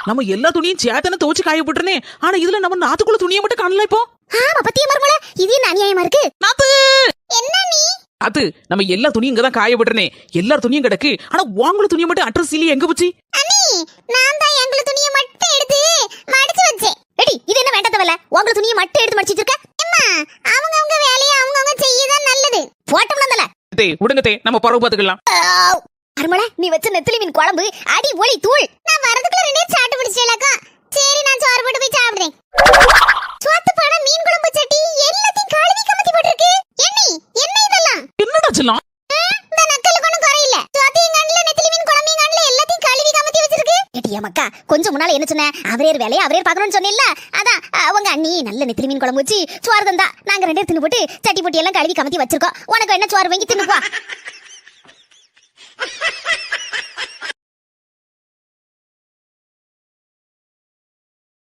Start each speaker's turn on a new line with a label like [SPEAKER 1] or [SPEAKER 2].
[SPEAKER 1] நம்ம எல்லா துணியும் சேத்தன துவச்சு காய போட்டுறனே. ஆனா இதுல நம்ம நாத்துக்குள்ள துணியை மட்டும் காணல. இப்போ
[SPEAKER 2] ஆமா பத்திய மர்மல, இது என்ன அநியாயமா இருக்கு?
[SPEAKER 1] நாத்து
[SPEAKER 2] என்ன நீ?
[SPEAKER 1] அது நம்ம எல்லா துணியும் இங்கதான் காய போட்டுறனே. எல்லா துணியும் கிடக்கு. ஆனா உங்கள துணியை மட்டும் அட்ரஸ் இல்லையே, எங்க போச்சு?
[SPEAKER 2] அண்ணி, நான் தான் எங்கள துணியை மட்டும் எடுத்து மடிச்சு வச்சேன். எடி, இது என்ன வேண்டாத வேலை? உங்கள துணியை மட்டும் எடுத்து மடிச்சிட்டு இருக்க? அம்மா, அவங்க வேலையை அவங்க செய்யதான் நல்லது. போட்டோம்ல
[SPEAKER 1] தே உடுங்கதே, நம்ம பரவு பாத்துக்கலாம்.
[SPEAKER 2] மர்மல, நீ வச்ச நெத்திலி மீன் குழம்பு அடி ஒளி தூள். நான் வரதுக்குள்ள ரெண்டே சாட்டு பிடிச்சேலக்கா. சரி, நான் சோறு போட்டு போய் சாப்பிடுறேன். சோத்து பாட மீன் குழம்பு சட்டி எல்லாத்தையும் கழுவி கமத்தி போட்டுருக்கு. என்ன இதெல்லாம்?
[SPEAKER 1] என்னடா செல்லம்?
[SPEAKER 2] இந்த நக்கலுக்கு ஒண்ணும் குறையில்ல. சோத்தையும் கண்ணுல நெத்திலி மீன் குழம்பையும் கண்ணுல எல்லாத்தையும் கழுவி கமத்தி வச்சிருக்கு. ஏடியா மக்கா, கொஞ்சம் முன்னால என்ன சொன்ன? அவரே வேலையை அவரே பார்க்கணும்னு சொன்னேன்ல. அதான் அவங்க அண்ணி நல்ல நெத்திலி மீன் குழம்பு வச்சு சோறு தந்தா. நாங்க ரெண்டே தின்னு போட்டு சட்டி போட்டி எல்லாம் கழுவி கமத்தி வச்சிருக்கோம். உனக்கு என்ன சோறு வாங்கி தின்னுப்பா.